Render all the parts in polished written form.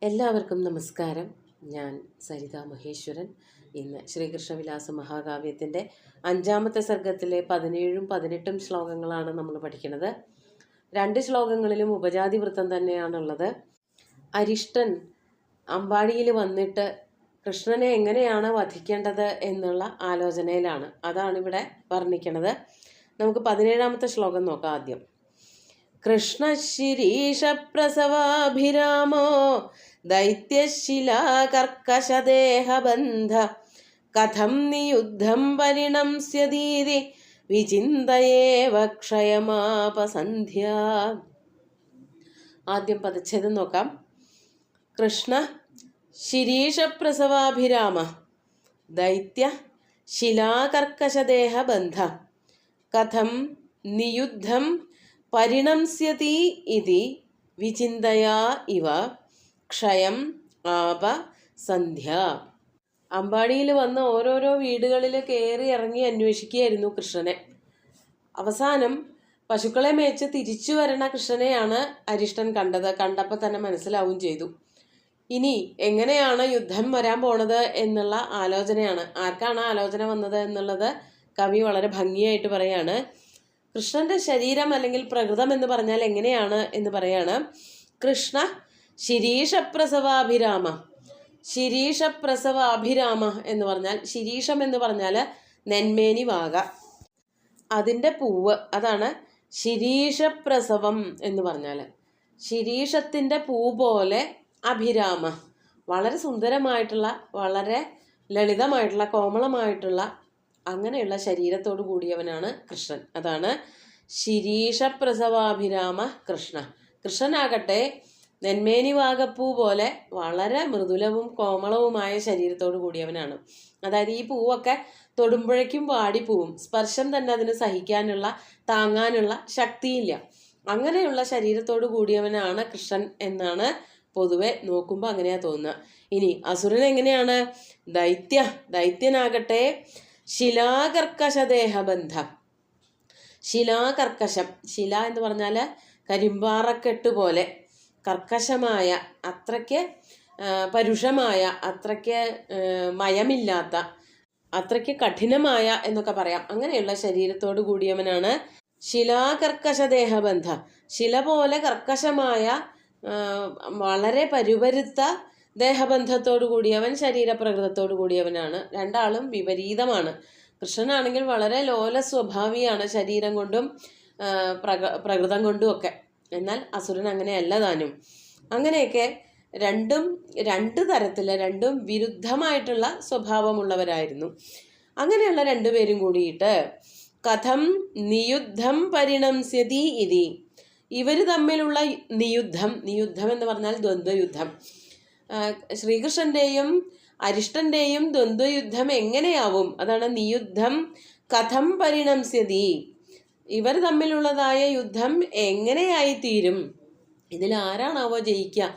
എല്ലാവർക്കും നമസ്കാരം. ഞാൻ സരിത മഹേശ്വരൻ. ഇന്ന് ശ്രീകൃഷ്ണവിലാസ മഹാകാവ്യത്തിൻ്റെ 5-ാമത്തെ സർഗത്തിലെ 17ഉം 18ഉം ശ്ലോകങ്ങളാണ് നമ്മൾ പഠിക്കുന്നത്. 2 ശ്ലോകങ്ങളിലും ഉപജാതി വൃത്തം തന്നെയാണുള്ളത്. അരിഷ്ടൻ അമ്പാടിയിൽ വന്നിട്ട് കൃഷ്ണനെ എങ്ങനെയാണ് വധിക്കേണ്ടത് എന്നുള്ള ആലോചനയിലാണ്. അതാണിവിടെ വർണ്ണിക്കുന്നത്. നമുക്ക് 17ാമത്തെ ശ്ലോകം നോക്കാം ആദ്യം. കൃഷ്ണശിരീഷപ്രസവാഭിരാമോ ദൈത്യശിലാകർക്കശദേഹബന്ധ കഥം നിയുദ്ധം പരിണംസ്യതീതി വിചിന്തയേവ ക്ഷയമാപസന്ധ്യ. ആദ്യം പദച്ഛേദം നോക്കാം. കൃഷ്ണ ശിരീഷപ്രസവാഭിരാമ ദൈത്യ ശിലാകർക്കശദേഹബന്ധ കഥം നിയുദ്ധം പരിണംസ്യതി ഇതി വിചിന്തയാ ഇവ ക്ഷയം ആപ സന്ധ്യ. അമ്പാടിയിൽ വന്ന് ഓരോരോ വീടുകളിൽ കയറി ഇറങ്ങി അന്വേഷിക്കുകയായിരുന്നു കൃഷ്ണനെ. അവസാനം പശുക്കളെ മേച്ച് തിരിച്ചു വരണ കൃഷ്ണനെയാണ് അരിഷ്ടൻ കണ്ടത്. കണ്ടപ്പോൾ തന്നെ മനസ്സിലാവുകയും ചെയ്തു. ഇനി എങ്ങനെയാണ് യുദ്ധം വരാൻ പോണത് എന്നുള്ള ആലോചനയാണ്. ആർക്കാണ് ആലോചന വന്നത് എന്നുള്ളത് കവി വളരെ ഭംഗിയായിട്ട് പറയാണ്. കൃഷ്ണന്റെ ശരീരം അല്ലെങ്കിൽ പ്രകൃതം എന്ന് പറഞ്ഞാൽ എങ്ങനെയാണ് എന്ന് പറയാണ്. കൃഷ്ണ ശിരീഷപ്രസവാഭിരാമ. ശിരീഷപ്രസവാഭിരാമ എന്ന് പറഞ്ഞാൽ, ശിരീഷം എന്ന് പറഞ്ഞാൽ നെന്മേനി വാക, അതിൻ്റെ പൂവ്, അതാണ് ശിരീഷപ്രസവം എന്ന് പറഞ്ഞാൽ. ശിരീഷത്തിൻ്റെ പൂ പോലെ അഭിരാമ, വളരെ സുന്ദരമായിട്ടുള്ള, വളരെ ലളിതമായിട്ടുള്ള, കോമളമായിട്ടുള്ള അങ്ങനെയുള്ള ശരീരത്തോടു കൂടിയവനാണ് കൃഷ്ണൻ. അതാണ് ശിരീഷപ്രസവാഭിരാമ കൃഷ്ണ. കൃഷ്ണനാകട്ടെ നെന്മേനി വാഗപ്പൂ പോലെ വളരെ മൃദുലവും കോമളവുമായ ശരീരത്തോടു കൂടിയവനാണ്. അതായത് ഈ പൂവൊക്കെ തൊടുമ്പോഴേക്കും വാടിപ്പോവും. സ്പർശം തന്നെ അതിന് സഹിക്കാനുള്ള, താങ്ങാനുള്ള ശക്തിയില്ല. അങ്ങനെയുള്ള ശരീരത്തോടു കൂടിയവനാണ് കൃഷ്ണൻ എന്നാണ് പൊതുവെ നോക്കുമ്പോൾ അങ്ങനെയാ തോന്നുക. ഇനി അസുരൻ എങ്ങനെയാണ്? ദൈത്യനാകട്ടെ ശിലാകർക്കശദേഹബന്ധ. ശിലാകർക്കശം, ശില എന്ന് പറഞ്ഞാൽ കരിമ്പാറക്കെട്ട് പോലെ കർക്കശമായ, അത്രയ്ക്ക് പരുഷമായ, അത്രയ്ക്ക് മയമില്ലാത്ത, അത്രയ്ക്ക് കഠിനമായ എന്നൊക്കെ പറയാം. അങ്ങനെയുള്ള ശരീരത്തോട് കൂടിയവനാണ് ശിലാകർക്കശദേഹബന്ധ. ശില പോലെ കർക്കശമായ, വളരെ പരുപരുത്ത ദേഹബന്ധത്തോടു കൂടിയവൻ, ശരീരപ്രകൃതത്തോടു കൂടിയവനാണ്. രണ്ടാളും വിപരീതമാണ്. കൃഷ്ണനാണെങ്കിൽ വളരെ ലോല സ്വഭാവിയാണ്, ശരീരം കൊണ്ടും പ്രകൃതം കൊണ്ടും ഒക്കെ. എന്നാൽ അസുരൻ അങ്ങനെയല്ല താനും. അങ്ങനെയൊക്കെ രണ്ട് തരത്തിൽ, രണ്ടും വിരുദ്ധമായിട്ടുള്ള സ്വഭാവമുള്ളവരായിരുന്നു. അങ്ങനെയുള്ള രണ്ടുപേരും കൂടിയിട്ട് കഥം നിയുദ്ധം പരിണംസ്യതി ഇതി, ഇവർ തമ്മിലുള്ള നിയുദ്ധം എന്ന് പറഞ്ഞാൽ ദ്വന്ദ്വയുദ്ധം. ശ്രീകൃഷ്ണന്റെയും അരിഷ്ടന്റെയും ദ്വന്ദ്വയുദ്ധം എങ്ങനെയാവും? അതാണ് നിയുദ്ധം കഥം പരിണംസ്യതി. ഇവർ തമ്മിലുള്ളതായ യുദ്ധം എങ്ങനെയായി തീരും, ഇതിൽ ആരാണാവോ ജയിക്കുക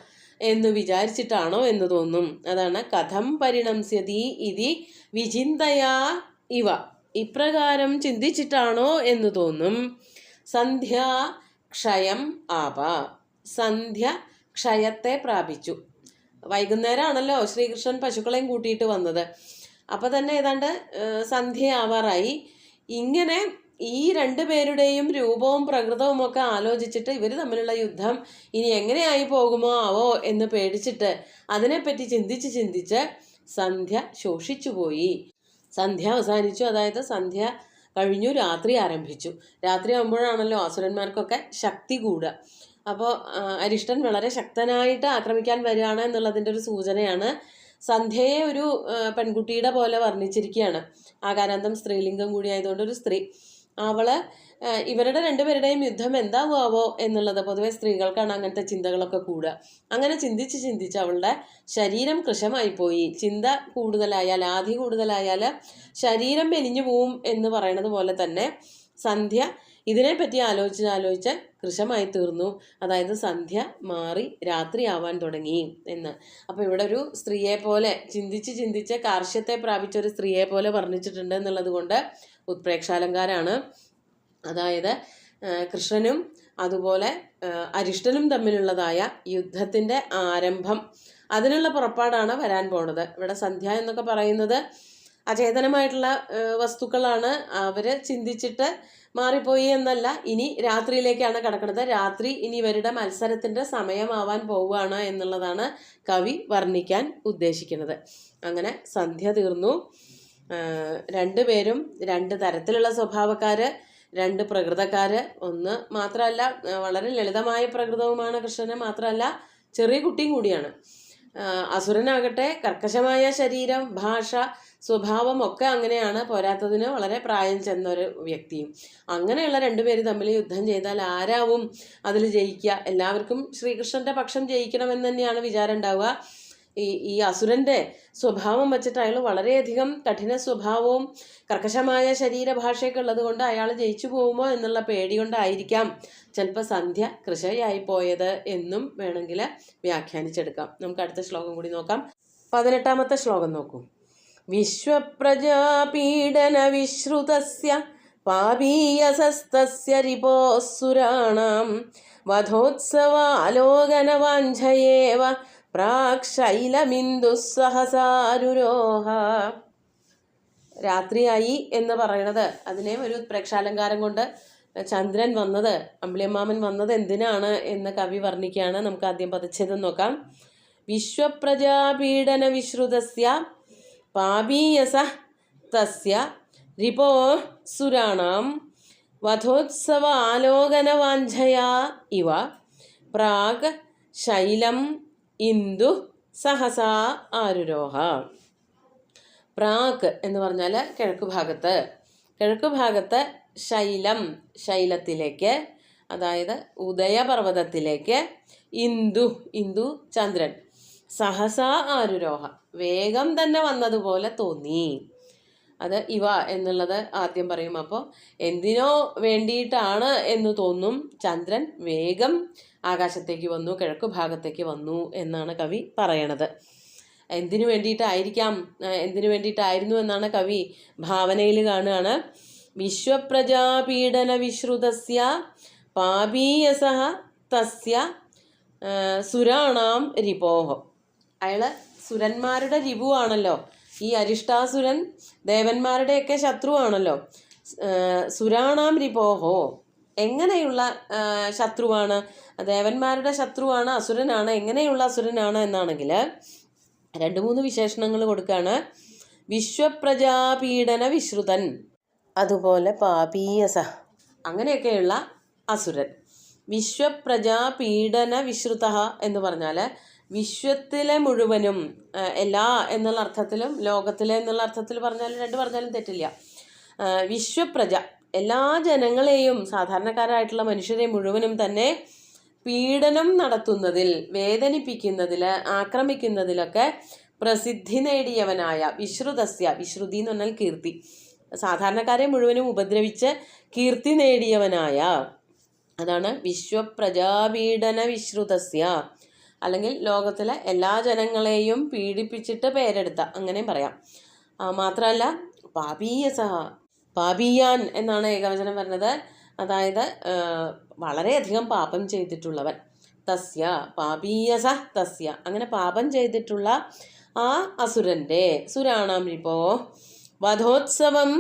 എന്ന് വിചാരിച്ചിട്ടാണോ എന്ന് തോന്നും. അതാണ് കഥം പരിണംസ്യതി ഇതി വിചിന്തയാ ഇവ, ഇപ്രകാരം ചിന്തിച്ചിട്ടാണോ എന്ന് തോന്നും. സന്ധ്യ ക്ഷയം ആപ, സന്ധ്യ ക്ഷയത്തെ പ്രാപിച്ചു. വൈകുന്നേരമാണല്ലോ ശ്രീകൃഷ്ണൻ പശുക്കളെയും കൂട്ടിയിട്ട് വന്നത്. അപ്പോൾ തന്നെ ഏതാണ്ട് സന്ധ്യയാവാറായി. ഇങ്ങനെ ഈ രണ്ടുപേരുടെയും രൂപവും പ്രകൃതവും ഒക്കെ ആലോചിച്ചിട്ട് ഇവർ തമ്മിലുള്ള യുദ്ധം ഇനി എങ്ങനെയായി പോകുമോ ആവോ എന്ന് പേടിച്ചിട്ട് അതിനെപ്പറ്റി ചിന്തിച്ച് സന്ധ്യ ശോഷിച്ചുപോയി. സന്ധ്യ അവസാനിച്ചു. അതായത് സന്ധ്യ കഴിഞ്ഞു, രാത്രി ആരംഭിച്ചു. രാത്രി ആകുമ്പോഴാണല്ലോ അസുരന്മാർക്കൊക്കെ ശക്തി കൂടുക. അപ്പോൾ അരിഷ്ടൻ വളരെ ശക്തനായിട്ട് ആക്രമിക്കാൻ വരികയാണ് എന്നുള്ളതിൻ്റെ ഒരു സൂചനയാണ്. സന്ധ്യയെ ഒരു പെൺകുട്ടിയുടെ പോലെ വർണ്ണിച്ചിരിക്കുകയാണ്. ആകാരാന്തം സ്ത്രീലിംഗം കൂടി ആയതുകൊണ്ട് ഒരു സ്ത്രീ. അവള് ഇവരുടെ രണ്ടുപേരുടെയും യുദ്ധം എന്താവുമോ എന്നുള്ളത്, പൊതുവെ സ്ത്രീകൾക്കാണ് അങ്ങനത്തെ ചിന്തകളൊക്കെ കൂടുക. അങ്ങനെ ചിന്തിച്ച് അവളുടെ ശരീരം കൃശമായി പോയി. ചിന്ത കൂടുതലായാൽ, ആധി കൂടുതലായാൽ ശരീരം മെലിഞ്ഞു പോവും എന്ന് പറയുന്നത് പോലെ തന്നെ സന്ധ്യ ഇതിനെപ്പറ്റി ആലോചിച്ച് കൃശമായി തീർന്നു. അതായത് സന്ധ്യ മാറി രാത്രിയാവാൻ തുടങ്ങി എന്ന്. അപ്പോൾ ഇവിടെ ഒരു സ്ത്രീയെ പോലെ ചിന്തിച്ച് കാർശ്യത്തെ പ്രാപിച്ച ഒരു സ്ത്രീയെ പോലെ വർണ്ണിച്ചിട്ടുണ്ട് എന്നുള്ളത് കൊണ്ട് ഉത്പ്രേക്ഷാലങ്കാരാണ്. അതായത് കൃഷ്ണനും അതുപോലെ അരിഷ്ടനും തമ്മിലുള്ളതായ യുദ്ധത്തിൻ്റെ ആരംഭം, അതിനുള്ള പുറപ്പാടാണ് വരാൻ പോണത്. ഇവിടെ സന്ധ്യ എന്നൊക്കെ പറയുന്നത് അചേതനമായിട്ടുള്ള വസ്തുക്കളാണ്. അവർ ചിന്തിച്ചിട്ട് മാറിപ്പോയി എന്നല്ല, ഇനി രാത്രിയിലേക്കാണ് കടക്കുന്നത്. രാത്രി ഇനി ഇവരുടെ മത്സരത്തിൻ്റെ സമയമാവാൻ പോവുകയാണ് എന്നുള്ളതാണ് കവി വർണ്ണിക്കാൻ ഉദ്ദേശിക്കുന്നത്. അങ്ങനെ സന്ധ്യ തീർന്നു. രണ്ടുപേരും രണ്ട് തരത്തിലുള്ള സ്വഭാവക്കാർ, രണ്ട് പ്രകൃതക്കാർ. ഒന്ന് മാത്രമല്ല, വളരെ ലളിതമായ പ്രകൃതവുമാണ് കൃഷ്ണന്, മാത്രമല്ല ചെറിയ കുട്ടിയും കൂടിയാണ്. അസുരനാകട്ടെ കർക്കശമായ ശരീരം, ഭാഷ, സ്വഭാവം ഒക്കെ അങ്ങനെയാണ്. പോരാത്തതിന് വളരെ പ്രായം ചെന്നൊരു വ്യക്തിയും. അങ്ങനെയുള്ള രണ്ടുപേര് തമ്മിൽ യുദ്ധം ചെയ്താൽ ആരാവും അതിൽ ജയിക്കുക? എല്ലാവർക്കും ശ്രീകൃഷ്ണന്റെ പക്ഷം ജയിക്കണമെന്ന് തന്നെയാണ് വിചാരം ഉണ്ടാവുക. ഈ അസുരന്റെ സ്വഭാവം വെച്ചിട്ട് അയാൾ വളരെയധികം കഠിന സ്വഭാവവും കർക്കശമായ ശരീരഭാഷയൊക്കെ ഉള്ളത് കൊണ്ട് അയാൾ ജയിച്ചു പോകുമോ എന്നുള്ള പേടി കൊണ്ടായിരിക്കാം ചിലപ്പോൾ സന്ധ്യ കൃശയായി പോയത് എന്നും വേണമെങ്കിൽ വ്യാഖ്യാനിച്ചെടുക്കാം. നമുക്ക് അടുത്ത ശ്ലോകം കൂടി നോക്കാം. 18ാമത്തെ ശ്ലോകം നോക്കൂ. വിശ്വപ്രജാപീഡന വിശ്രുതസ്യ പാപീയസസ്തസ്യ റിപോസുരാണാം വധോത്സവാലോകനവാഞ്ഛയേവ പ്രാക് ശൈലമിന്ദുസ്സഹസാരുരോഹ. രാത്രിയായി എന്ന് പറയണത് അതിനെ ഒരു പ്രേക്ഷാലങ്കാരം കൊണ്ട് ചന്ദ്രൻ വന്നത്, അമ്പിളിയമ്മാമൻ വന്നത് എന്തിനാണ് എന്ന് കവി വർണ്ണിക്കുകയാണ്. നമുക്ക് ആദ്യം പദച്ഛേദം നോക്കാം. വിശ്വപ്രജാപീഡന വിശ്രുതസ്യ പാപീയസ തസ്യ റിപോ സുരാണാം വധോത്സവ ആലോകനവാഞ്ഛയാ ഇവ പ്രാഗ് ശൈലം ഇന്ദു സഹസാ ആരുരോഹ. പ്രാഗ് എന്ന് പറഞ്ഞാൽ കിഴക്കുഭാഗത്ത്, കിഴക്കുഭാഗത്ത് ശൈലം, ശൈലത്തിലേക്ക്, അതായത് ഉദയപർവ്വതത്തിലേക്ക്, ഇന്ദു, ഇന്ദു ചന്ദ്രൻ, സഹസാ ആരുരോഹ, വേഗം തന്നെ വന്നതുപോലെ തോന്നി. അത് ഇവ എന്നുള്ളത് ആദ്യം പറയും. അപ്പോൾ എന്തിനോ വേണ്ടിയിട്ടാണ് എന്ന് തോന്നും. ചന്ദ്രൻ വേഗം ആകാശത്തേക്ക് വന്നു, കിഴക്കു ഭാഗത്തേക്ക് വന്നു എന്നാണ് കവി പറയണത്. എന്തിനു വേണ്ടിയിട്ടായിരിക്കാം, എന്തിനു വേണ്ടിയിട്ടായിരുന്നു എന്നാണ് കവി ഭാവനയിൽ കാണുകയാണ്. വിശ്വപ്രജാപീഡന വിശ്രുതസ്യ പാപീയസഹ തസ്യ സുരാണാം റിപോഹോ. അയാൾ സുരന്മാരുടെ റിപുവാണല്ലോ. ഈ അരിഷ്ടാസുരൻ ദേവന്മാരുടെയൊക്കെ ശത്രുവാണല്ലോ. സുരാണാം റിപോഹോ, എങ്ങനെയുള്ള ശത്രുവാണ്? ദേവന്മാരുടെ ശത്രുവാണ്, അസുരനാണ്. എങ്ങനെയുള്ള അസുരനാണ് എന്നാണെങ്കിൽ 2-3 വിശേഷണങ്ങൾ കൊടുക്കുകയാണ്. വിശ്വപ്രജാപീഡന വിശ്രുതൻ, അതുപോലെ പാപീയസ, അങ്ങനെയൊക്കെയുള്ള അസുരൻ. വിശ്വപ്രജാപീഡന വിശ്രുത എന്ന് പറഞ്ഞാൽ വിശ്വത്തിലെ മുഴുവനും, എല്ലാ എന്നുള്ള അർത്ഥത്തിലും ലോകത്തിലെ എന്നുള്ള അർത്ഥത്തിൽ പറഞ്ഞാലും രണ്ട് പറഞ്ഞാലും തെറ്റില്ല. വിശ്വപ്രജ, എല്ലാ ജനങ്ങളെയും, സാധാരണക്കാരായിട്ടുള്ള മനുഷ്യരെ മുഴുവനും തന്നെ പീഡനം നടത്തുന്നതിൽ, വേദനിപ്പിക്കുന്നതിൽ, ആക്രമിക്കുന്നതിലൊക്കെ പ്രസിദ്ധി നേടിയവനായ വിശ്രുതസ്യ, വിശ്രുതി എന്ന് പറഞ്ഞാൽ കീർത്തി, സാധാരണക്കാരെ മുഴുവനും ഉപദ്രവിച്ച് കീർത്തി നേടിയവനായ, അതാണ് വിശ്വപ്രജാപീഡന വിശ്രുതസ്യ. അല്ലെങ്കിൽ ലോകത്തിലെ എല്ലാ ജനങ്ങളെയും പീഡിപ്പിച്ചിട്ട് പേരെടുത്ത, അങ്ങനെയും പറയാം. മാത്രമല്ല പാപീയസഹ, പാപീയാൻ എന്നാണ് ഏകവചനം വരുന്നത്. അതായത് വളരെയധികം പാപം ചെയ്തിട്ടുള്ളവൻ. തസ്യ പാപീയസ തസ്യ, അങ്ങനെ പാപം ചെയ്തിട്ടുള്ള ആ അസുരൻ്റെ, സുരാണാം റിപോ വധോത്സവം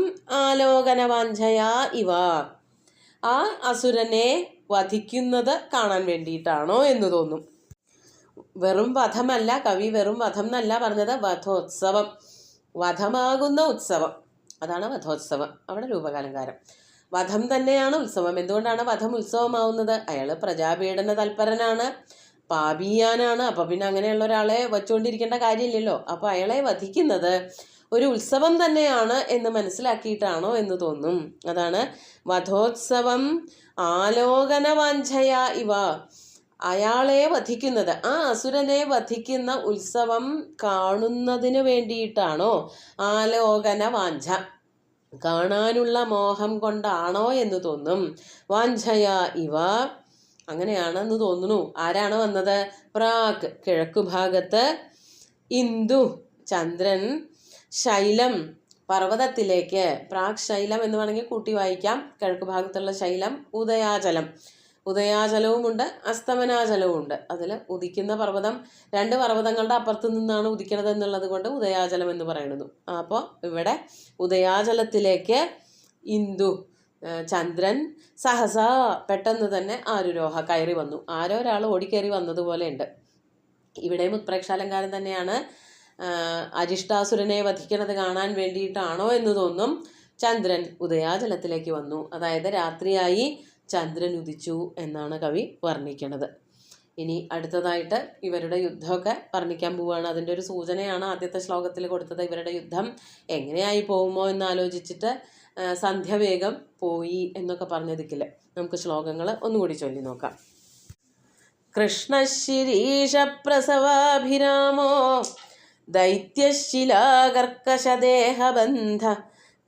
ആലോകനവാഞ്ഛയാ ഇവ, ആ അസുരനെ വധിക്കുന്നത് കാണാൻ വേണ്ടിയിട്ടാണോ എന്ന് തോന്നും. വെറും വധമല്ല, കവി വെറും വധം എന്നല്ല പറഞ്ഞത്, വധോത്സവം, വധമാകുന്ന ഉത്സവം, അതാണ് വധോത്സവം. അവിടെ രൂപകാലങ്കാരം. വധം തന്നെയാണ് ഉത്സവം. എന്തുകൊണ്ടാണ് വധം ഉത്സവമാവുന്നത്? അയാൾ പ്രജാപീഡന തൽപരനാണ്, പാപീയാനാണ്. അപ്പോൾ പിന്നെ അങ്ങനെയുള്ള ഒരാളെ വച്ചുകൊണ്ടിരിക്കേണ്ട കാര്യമില്ലല്ലോ. അപ്പോൾ അയാളെ വധിക്കുന്നത് ഒരു ഉത്സവം തന്നെയാണ് എന്ന് മനസ്സിലാക്കിയിട്ടാണോ എന്ന് തോന്നും. അതാണ് വധോത്സവം ആലോകനവാഞ്ഛയ ഇവ, അയാളെ വധിക്കുന്നത്, ആ അസുരനെ വധിക്കുന്ന ഉത്സവം കാണുന്നതിന് വേണ്ടിയിട്ടാണോ? ആലോകന വാഞ്ഛ, കാണാനുള്ള മോഹം കൊണ്ടാണോ എന്ന് തോന്നും. വാഞ്ഛയ ഇവ, അങ്ങനെയാണെന്ന് തോന്നുന്നു. ആരാണ് വന്നത്? പ്രാക്, കിഴക്കുഭാഗത്ത്, ഇന്ദു ചന്ദ്രൻ, ശൈലം പർവ്വതത്തിലേക്ക്, പ്രാക് ശൈലം എന്ന് വേണമെങ്കിൽ കൂട്ടി വായിക്കാം. കിഴക്കുഭാഗത്തുള്ള ശൈലം ഉദയാചലം, ഉദയാചലവുമുണ്ട് അസ്തമനാചലവുമുണ്ട്. അതിൽ ഉദിക്കുന്ന പർവ്വതം 2 പർവ്വതങ്ങളുടെ അപ്പുറത്ത് നിന്നാണ് ഉദിക്കുന്നത് എന്നുള്ളത് കൊണ്ട് ഉദയാചലം എന്ന് പറയുന്നത്. അപ്പോൾ ഇവിടെ ഉദയാചലത്തിലേക്ക് ഇന്ദു ചന്ദ്രൻ സഹസ പെട്ടെന്ന് തന്നെ ആരുരോഹ കയറി വന്നു. ആരോ ഒരാൾ ഓടിക്കയറി വന്നതുപോലെ ഉണ്ട്. ഇവിടെയും ഉത്പ്രേക്ഷാലങ്കാരം തന്നെയാണ്. അരിഷ്ടാസുരനെ വധിക്കുന്നത് കാണാൻ വേണ്ടിയിട്ടാണോ എന്ന് തോന്നും. ചന്ദ്രൻ ഉദയാചലത്തിലേക്ക് വന്നു, അതായത് രാത്രിയായി ചന്ദ്രൻ ഉദിച്ചു എന്നാണ് കവി വർണ്ണിക്കുന്നത്. ഇനി അടുത്തതായിട്ട് ഇവരുടെ യുദ്ധമൊക്കെ വർണ്ണിക്കാൻ പോവുകയാണ്. അതിൻ്റെ ഒരു സൂചനയാണ് ആദ്യത്തെ ശ്ലോകത്തിൽ കൊടുത്തത്. ഇവരുടെ യുദ്ധം എങ്ങനെയായി പോകുമോ എന്ന് ആലോചിച്ചിട്ട് സന്ധ്യ വേഗം പോയി എന്നൊക്കെ പറഞ്ഞതിക്കില്ല. നമുക്ക് ശ്ലോകങ്ങൾ ഒന്നുകൂടി ചൊല്ലി നോക്കാം. കൃഷ്ണശിരീഷപ്രസവാഭിരാമോ ദൈത്യശിലാകർക്കശദേഹബന്ധ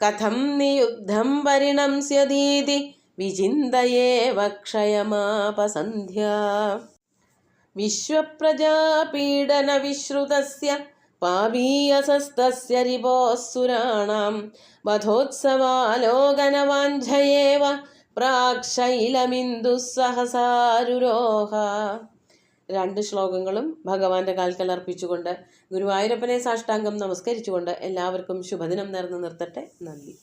കഥം നിയുദ്ധം പരിണംസ്യതീതി വിചിന്തയേവ ക്ഷയമാപസന്ധ്യ. വിശ്വപ്രജാപീഡനവിശ്രുതസ്യ പാപീയസസ്തസ്യ രിപോസ്സുരാണാം വധോത്സവാലോകനവാഞ്ഛയേവ പ്രാക്ഷൈലമിന്ദു സഹസാരുരോഹ. 2 ശ്ലോകങ്ങളും ഭഗവാന്റെ കാൽക്കൽ അർപ്പിച്ചുകൊണ്ട് ഗുരുവായൂരപ്പനെ സാഷ്ടാംഗം നമസ്കരിച്ചുകൊണ്ട് എല്ലാവർക്കും ശുഭദിനം നേർന്നു നിർത്തട്ടെ. നന്ദി.